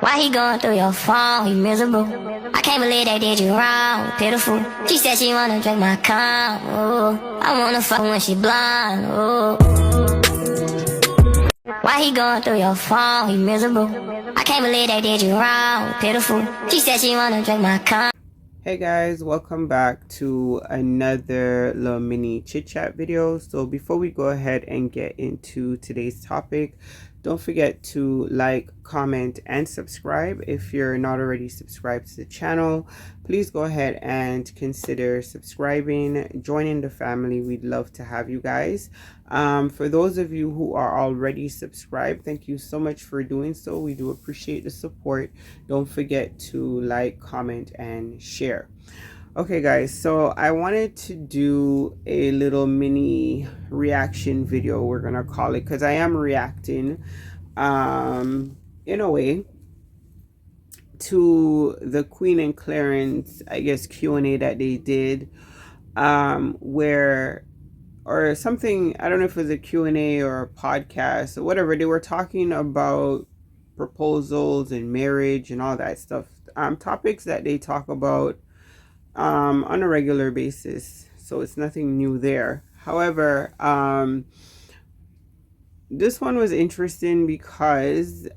Why he going through your phone? He miserable. I can't believe they did you wrong. Pitiful. She said she wanna drink my cum. Ooh. I wanna fuck when she blind. Ooh. Why he going through your phone? He miserable. I can't believe they did you wrong. Pitiful. She said she wanna drink my cum. Hey guys, welcome back to another little mini chit chat video. So before we go ahead and get into today's topic, don't forget to like, comment, and subscribe. If you're not already subscribed to the channel, please go ahead and consider subscribing, joining the family. We'd love to have you guys. For those of you who are already subscribed, thank you so much for doing so. We do appreciate the support. Don't forget to like, comment, and share. Okay guys, so I wanted to do a little mini reaction video, we're gonna call it, because I am reacting in a way to the Queen and Clarence, I guess, Q&A that they did, where, or something, I don't know if it was a Q&A or a podcast or whatever, they were talking about proposals and marriage and all that stuff, topics that they talk about on a regular basis, so it's nothing new there. However, this one was interesting because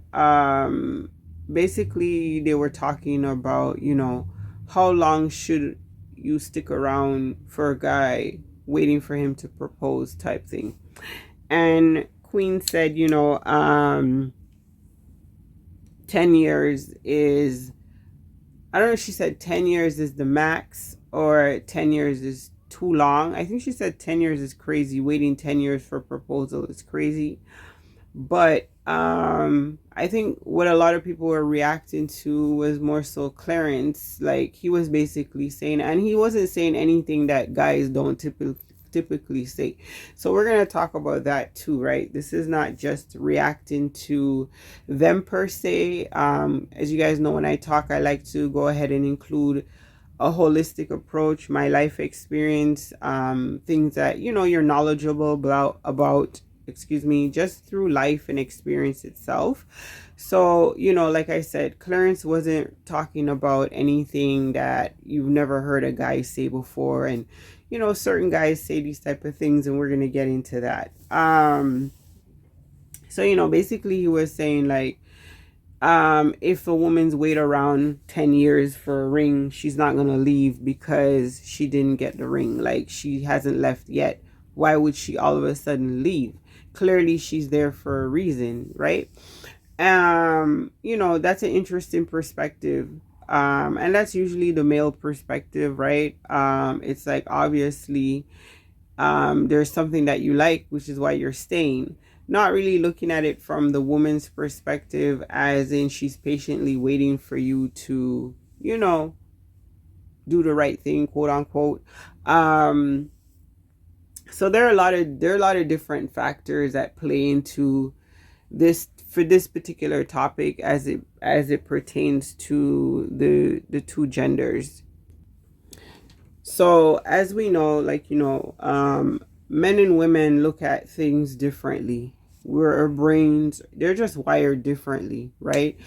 basically they were talking about, you know, how long should you stick around for a guy waiting for him to propose type thing. And Queen said, you know, 10 years is, I don't know if she said 10 years is the max or 10 years is too long. I think she said 10 years is crazy. Waiting 10 years for a proposal is crazy. But I think what a lot of people were reacting to was more so Clarence. Like, he was basically saying, and he wasn't saying anything that guys don't typically say. So we're going to talk about that too, right? This is not just reacting to them per se. As you guys know, when I talk, I like to go ahead and include a holistic approach, my life experience, things that, you know, you're knowledgeable about, excuse me, just through life and experience itself. So, you know, like I said, Clarence wasn't talking about anything that you've never heard a guy say before. And, you know, certain guys say these type of things, and we're going to get into that. So, you know, basically he was saying, like, if a woman's wait around 10 years for a ring, she's not going to leave because she didn't get the ring. Like, she hasn't left yet. Why would she all of a sudden leave? Clearly she's there for a reason, right? You know, that's an interesting perspective. And that's usually the male perspective, right? It's like, obviously, there's something that you like, which is why you're staying. Not really looking at it from the woman's perspective, as in she's patiently waiting for you to, you know, do the right thing, quote unquote. So there are a lot of different factors that play into this, for this particular topic, as it pertains to the two genders. So as we know, like, you know, men and women look at things differently. Our brains, they're just wired differently, right?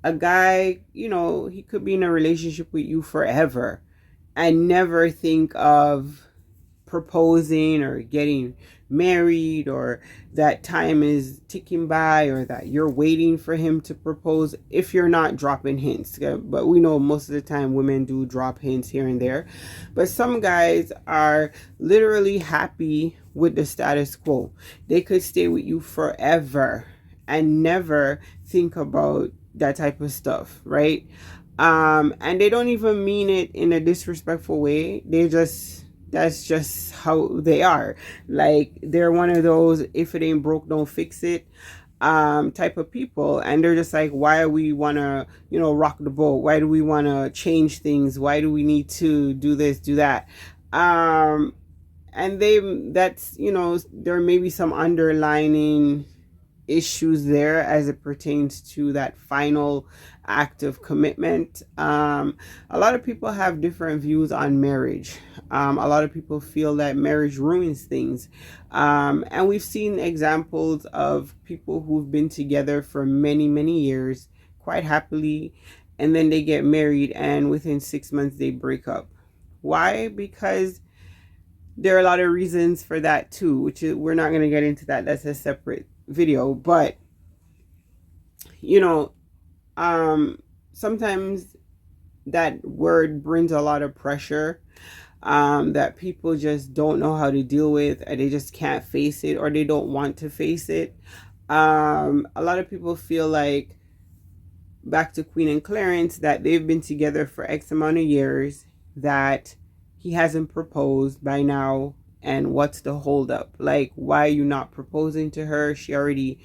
A guy, you know, he could be in a relationship with you forever and never think of proposing or getting married, or that time is ticking by, or that you're waiting for him to propose, if you're not dropping hints. But we know most of the time women do drop hints here and there. But some guys are literally happy with the status quo. They could stay with you forever and never think about that type of stuff, right? And they don't even mean it in a disrespectful way. That's just how they are. Like, they're one of those, if it ain't broke, don't fix it type of people. And they're just like, why do we want to, you know, rock the boat? Why do we want to change things? Why do we need to do this, do that? And that's, you know, there may be some underlining issues there as it pertains to that final act of commitment. A lot of people have different views on marriage. A lot of people feel that marriage ruins things. And we've seen examples of people who've been together for many, many years quite happily, and then they get married, and within 6 months they break up. Why? Because there are a lot of reasons for that too, which is, we're not going to get into that. That's a separate video. But you know, sometimes that word brings a lot of pressure, that people just don't know how to deal with, and they just can't face it, or they don't want to face it. A lot of people feel like, back to Queen and Clarence, that they've been together for X amount of years, that he hasn't proposed by now, and what's the holdup? Like, why are you not proposing to her? She already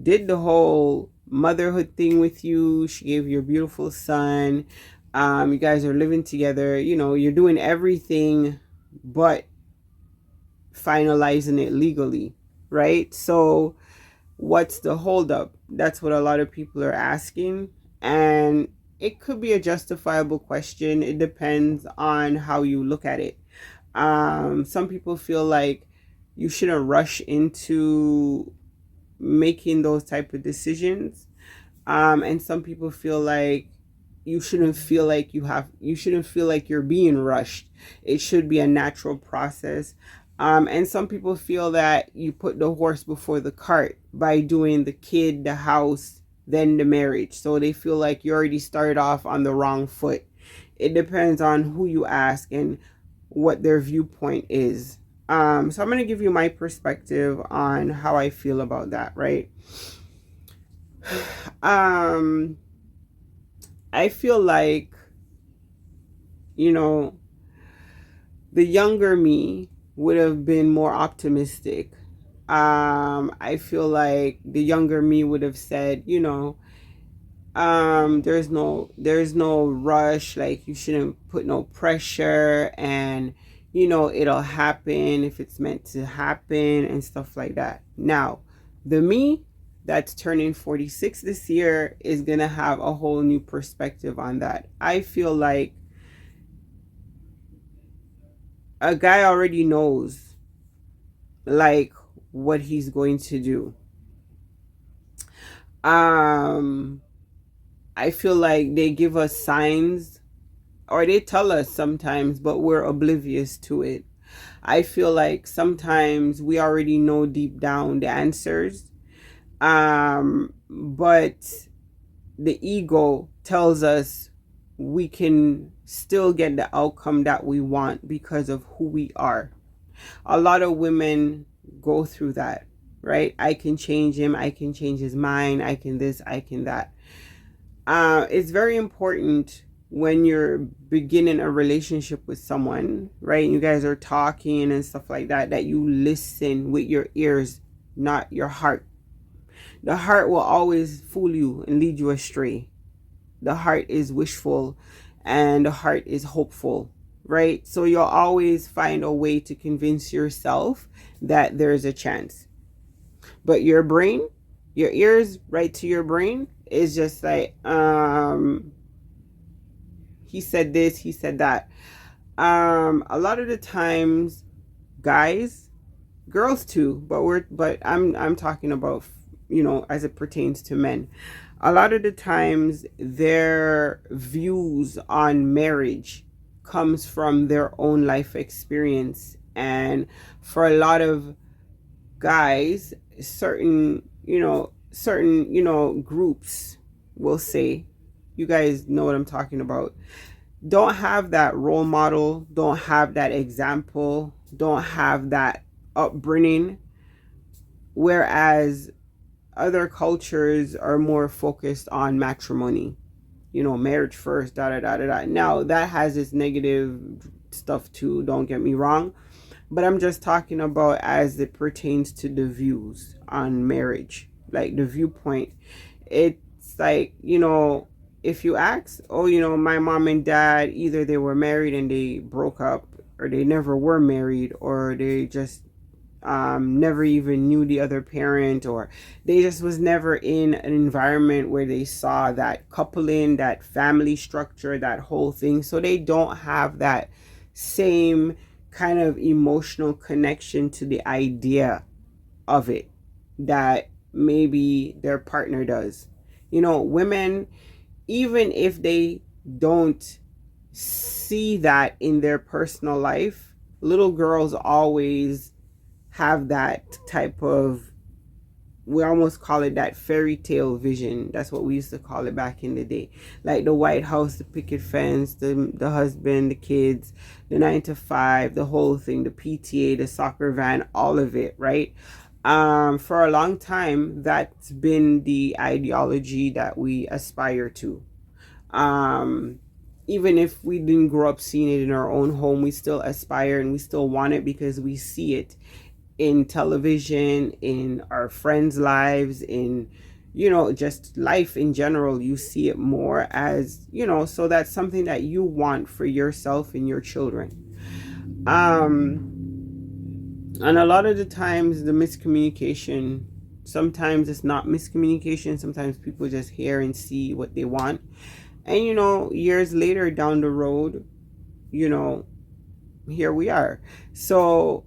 did the whole motherhood thing with you. She gave you a beautiful son. You guys are living together. You know, you're doing everything but finalizing it legally, right? So what's the holdup? That's what a lot of people are asking. And it could be a justifiable question. It depends on how you look at it. Some people feel like you shouldn't rush into making those type of decisions. And some people feel like you shouldn't feel like you're being rushed. It should be a natural process. And some people feel that you put the horse before the cart by doing the kid, the house, then the marriage. So they feel like you already started off on the wrong foot. It depends on who you ask and what their viewpoint is. So I'm going to give you my perspective on how I feel about that, right? I feel like, you know, the younger me would have been more optimistic. I feel like the younger me would have said, you know, there's no rush, like you shouldn't put no pressure, and you know, it'll happen if it's meant to happen and stuff like that. Now, the me that's turning 46 this year is gonna have a whole new perspective on that. I feel like a guy already knows like what he's going to do. I feel like they give us signs, or they tell us sometimes, but we're oblivious to it. I feel like sometimes we already know deep down the answers, but the ego tells us we can still get the outcome that we want because of who we are. A lot of women go through that, right? I can change him, I can change his mind, I can this, I can that. It's very important when you're beginning a relationship with someone, right? You guys are talking and stuff like that, that you listen with your ears, not your heart. The heart will always fool you and lead you astray. The heart is wishful and the heart is hopeful, right? So you'll always find a way to convince yourself that there's a chance. But your brain, your ears, right to your brain, is just like, he said this, he said that. A lot of the times, guys, girls too, but I'm talking about, you know, as it pertains to men. A lot of the times their views on marriage comes from their own life experience. And for a lot of guys, certain groups will say, you guys know what I'm talking about, don't have that role model, don't have that example, don't have that upbringing, whereas other cultures are more focused on matrimony, you know, marriage first, da da da da da. Now that has its negative stuff too, don't get me wrong, but I'm just talking about as it pertains to the views on marriage, like the viewpoint. It's like, you know, if you ask, oh, you know, my mom and dad, either they were married and they broke up, or they never were married, or they just never even knew the other parent, or they just was never in an environment where they saw that coupling, that family structure, that whole thing. So they don't have that same kind of emotional connection to the idea of it that maybe their partner does. You know, women, even if they don't see that in their personal life, little girls always have that type of, we almost call it that fairy tale vision. That's what we used to call it back in the day. Like the White House, the picket fence, the husband, the kids, the 9 to 5, the whole thing, the PTA, the soccer van, all of it, right? For a long time, that's been the ideology that we aspire to. Um, Even if we didn't grow up seeing it in our own home, we still aspire and we still want it because we see it in television, in our friends' lives, in, you know, just life in general. You see it more as, you know, so that's something that you want for yourself and your children. And a lot of the times the miscommunication, sometimes it's not miscommunication, sometimes people just hear and see what they want, and you know, years later down the road, you know, here we are. So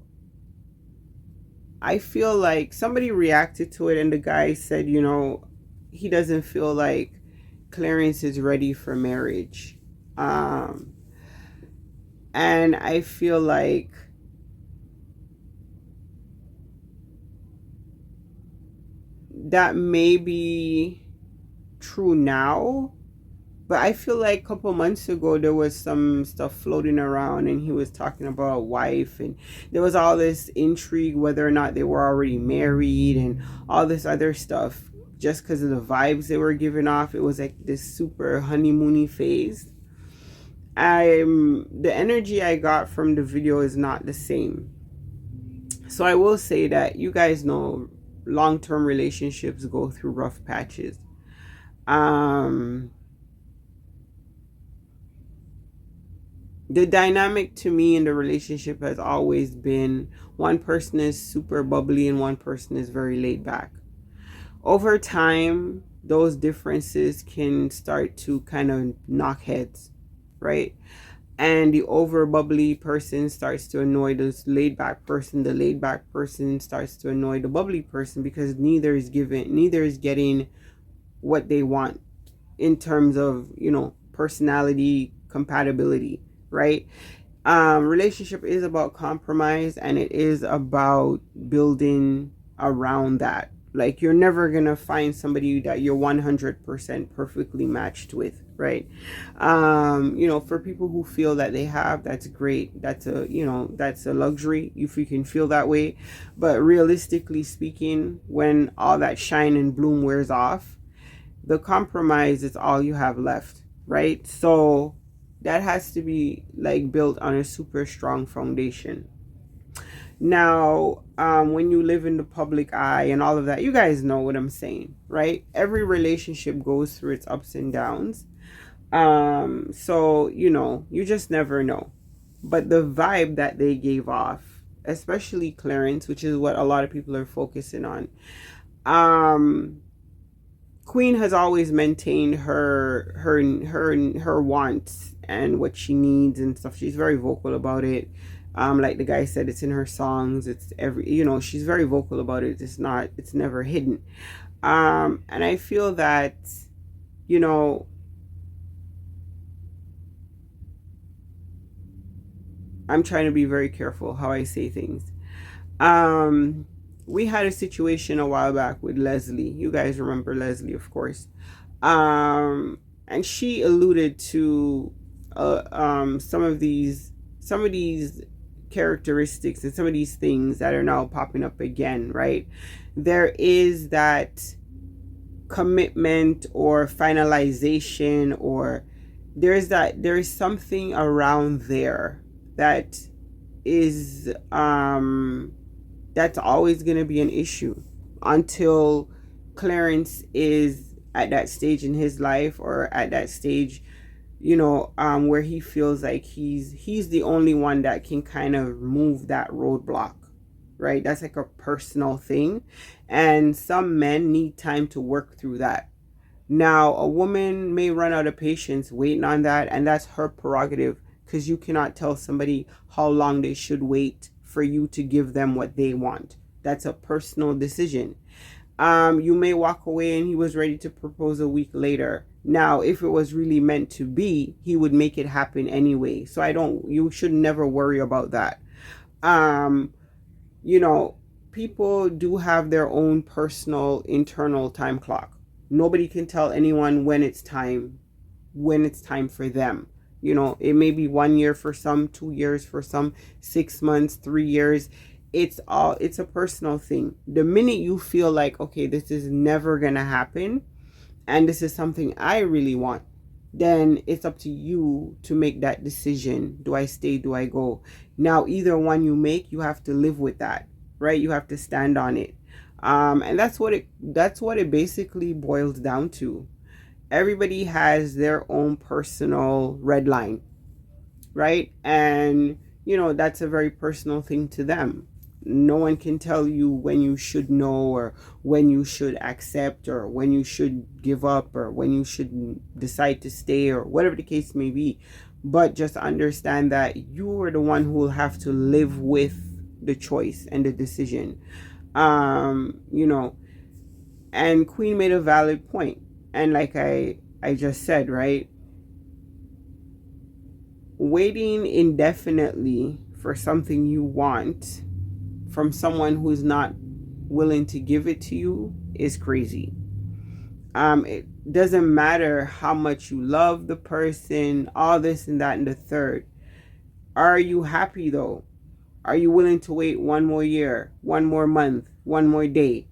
I feel like somebody reacted to it and the guy said, you know, he doesn't feel like Clarence is ready for marriage. And I feel like that may be true now, but I feel like a couple months ago there was some stuff floating around and he was talking about a wife, and there was all this intrigue whether or not they were already married and all this other stuff, just because of the vibes they were giving off. It was like this super honeymoony phase. The energy I got from the video is not the same. So I will say that, you guys know, long-term relationships go through rough patches. The dynamic to me in the relationship has always been one person is super bubbly and one person is very laid back. Over time, those differences can start to kind of knock heads, right? And the over bubbly person starts to annoy this laid back person. The laid back person starts to annoy the bubbly person because neither is getting what they want in terms of, you know, personality compatibility, right? Relationship is about compromise, and it is about building around that. Like, you're never gonna find somebody that you're 100% perfectly matched with, right? You know, for people who feel that they have, that's great. That's a, you know, that's a luxury if you can feel that way. But realistically speaking, when all that shine and bloom wears off, the compromise is all you have left, right? So that has to be like built on a super strong foundation. Now, when you live in the public eye and all of that, you guys know what I'm saying, right? Every relationship goes through its ups and downs. So, you know, you just never know. But the vibe that they gave off, especially Clarence, which is what a lot of people are focusing on, Queen has always maintained her wants and what she needs and stuff. She's very vocal about it. Like the guy said, it's in her songs. It's every, you know, she's very vocal about it. It's never hidden. And I feel that, you know, I'm trying to be very careful how I say things. We had a situation a while back with Leslie. You guys remember Leslie, of course. And she alluded to some of these characteristics and some of these things that are now popping up again, right? There is that commitment or finalization, or there is something around there that is that's always going to be an issue until Clarence is at that stage in his life, or at that stage, you know, where he feels like he's the only one that can kind of remove that roadblock, right? That's like a personal thing, and some men need time to work through that. Now, a woman may run out of patience waiting on that, and that's her prerogative, because you cannot tell somebody how long they should wait for you to give them what they want. That's a personal decision. You may walk away and he was ready to propose a week later. Now, if it was really meant to be, he would make it happen anyway. So you should never worry about that. You know, people do have their own personal internal time clock. Nobody can tell anyone when it's time for them. You know, it may be 1 year for some, 2 years for some, 6 months, 3 years. It's a personal thing. The minute you feel like, okay, this is never gonna happen and this is something I really want, then it's up to you to make that decision. Do I stay? Do I go? Now, either one you make, you have to live with that, right? You have to stand on it. And that's what it basically boils down to. Everybody has their own personal red line, right? And, you know, that's a very personal thing to them. No one can tell you when you should know, or when you should accept, or when you should give up, or when you should decide to stay, or whatever the case may be. But just understand that you are the one who will have to live with the choice and the decision. You know, and Queen made a valid point. And like I just said, right? Waiting indefinitely for something you want from someone who's not willing to give it to you is crazy. It doesn't matter how much you love the person, all this and that and the third. Are you happy though? Are you willing to wait 1 more year, 1 more month, 1 more day?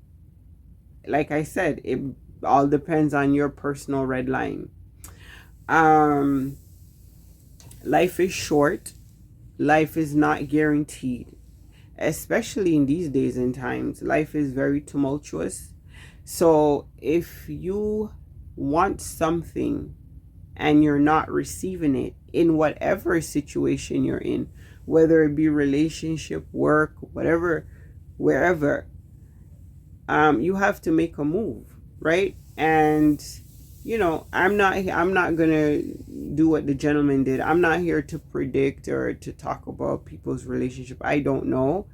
Like I said, it all depends on your personal red line. Life is short. Life is not guaranteed. Especially in these days and times, life is very tumultuous. So if you want something and you're not receiving it in whatever situation you're in, whether it be relationship, work, whatever, wherever, you have to make a move, right? And you know, I'm not gonna do what the gentleman did. I'm not here to predict or to talk about people's relationship. I don't know.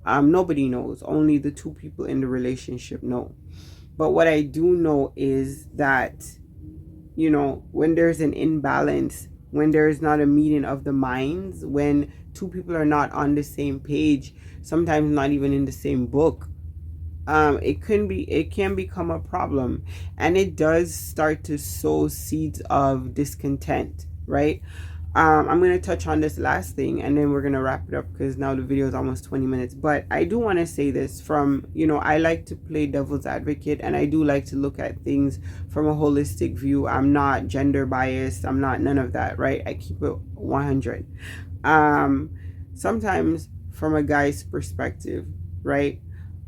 Nobody knows. Only the two people in the relationship know. But what I do know is that, you know, when there's an imbalance, when there's not a meeting of the minds, when two people are not on the same page, sometimes not even in the same book, it can become a problem, and it does start to sow seeds of discontent, right? I'm going to touch on this last thing and then we're going to wrap it up because now the video is almost 20 minutes. But I do want to say this from, you know, I like to play devil's advocate, and I do like to look at things from a holistic view. I'm not gender biased. I'm not none of that, right? I keep it 100. Sometimes from a guy's perspective, right?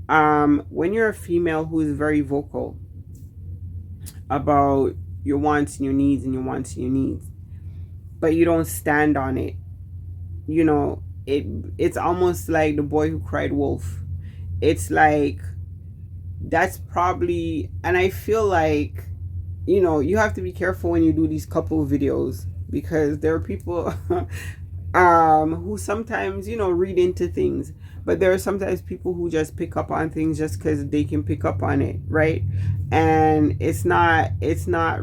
When you're a female who is very vocal about your wants and your needs and your wants and your needs, but you don't stand on it, you know, it's almost like the boy who cried wolf. It's like, that's probably, and I feel like, you know, you have to be careful when you do these couple videos, because there are people who sometimes, you know, read into things. But there are sometimes people who just pick up on things just because they can pick up on it, right? And it's not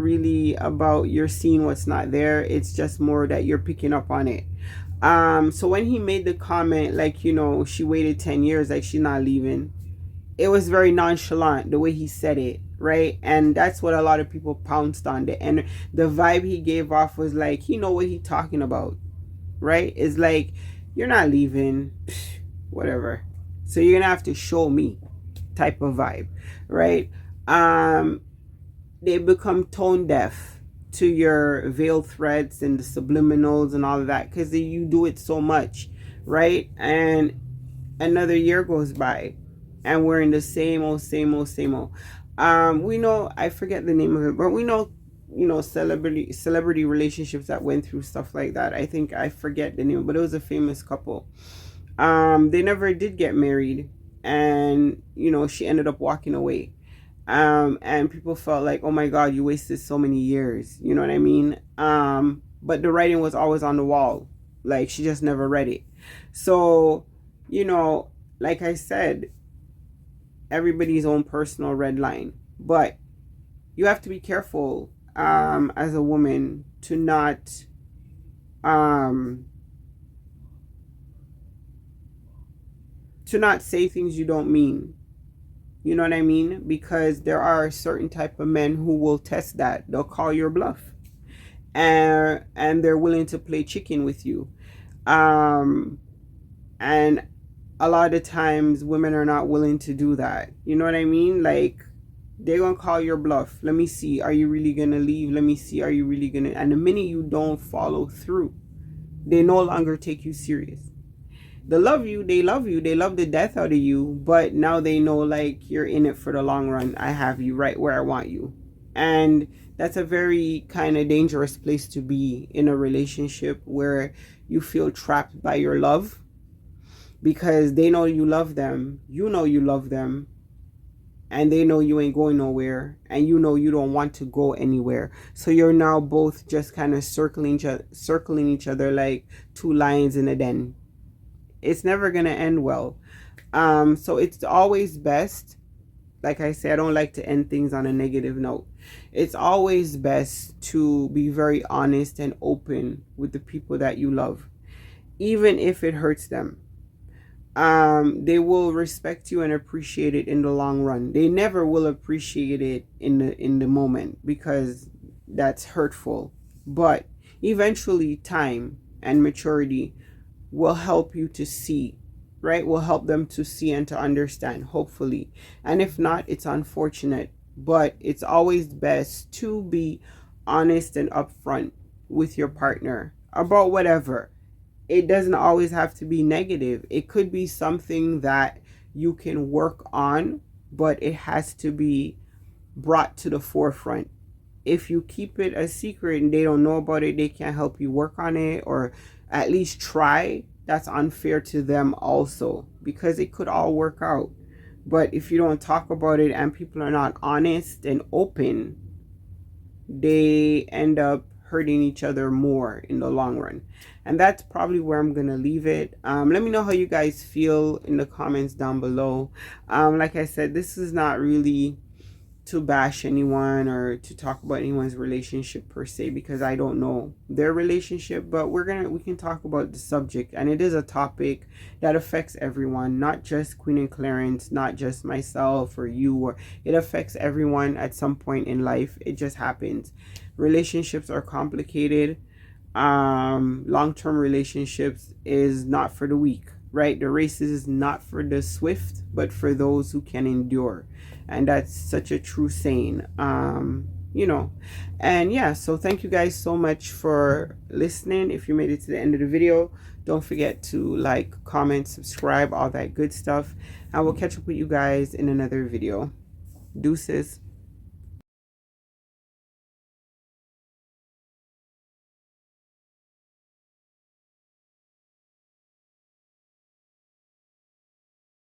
really about you're seeing what's not there. It's just more that you're picking up on it. So when he made the comment, like, you know, she waited 10 years, like she's not leaving, it was very nonchalant the way he said it, right? And that's what a lot of people pounced on it. And the vibe he gave off was like, he know what he talking about, right? It's like, you're not leaving. Whatever, so you're gonna have to show me type of vibe, right? They become tone deaf to your veiled threats and the subliminals and all of that because you do it so much, right? And another year goes by and we're in the same old. We know, I forget the name of it, but we know, you know, celebrity relationships that went through stuff like that. I think I forget the name, but it was a famous couple. They never did get married, and you know, she ended up walking away. And people felt like, oh my God, you wasted so many years, you know what I mean? But the writing was always on the wall, like she just never read it. So, you know, like I said, everybody's own personal red line. But you have to be careful as a woman to not say things you don't mean. You know what I mean? Because there are certain type of men who will test that. They'll call your bluff. And they're willing to play chicken with you. And a lot of times women are not willing to do that. You know what I mean? Like, they're gonna call your bluff. Let me see, are you really gonna leave? Let me see, are you really gonna... And the minute you don't follow through, they no longer take you serious. They love you, they love the death out of you, but now they know, like, you're in it for the long run. I have you right where I want you. And that's a very kind of dangerous place to be in a relationship, where you feel trapped by your love, because they know you love them, you know you love them, and they know you ain't going nowhere, and you know you don't want to go anywhere. So you're now both just kind of circling each other like two lions in a den. It's never gonna end well. So it's always best, like I say, I don't like to end things on a negative note. It's always best to be very honest and open with the people that you love, even if it hurts them. They will respect you and appreciate it in the long run. They never will appreciate it in the moment, because that's hurtful. But eventually, time and maturity will help you to see, right? Will help them to see and to understand, hopefully. And if not, it's unfortunate. But it's always best to be honest and upfront with your partner about whatever. It doesn't always have to be negative. It could be something that you can work on, but it has to be brought to the forefront. If you keep it a secret and they don't know about it, they can't help you work on it, or at least try, that's unfair to them also, because it could all work out. But if you don't talk about it and people are not honest and open, they end up hurting each other more in the long run. And that's probably where I'm gonna leave it. Let me know how you guys feel in the comments down below. Like I said, this is not really to bash anyone or to talk about anyone's relationship per se, because I don't know their relationship, but we can talk about the subject, and it is a topic that affects everyone, not just Queen and Clarence, not just myself or you, or it affects everyone at some point in life. It just happens. Relationships are complicated. Long-term relationships is not for the weak, right? The race is not for the swift, but for those who can endure. And that's such a true saying, you know. And yeah, so thank you guys so much for listening. If you made it to the end of the video, don't forget to like, comment, subscribe, all that good stuff. And we'll catch up with you guys in another video. Deuces.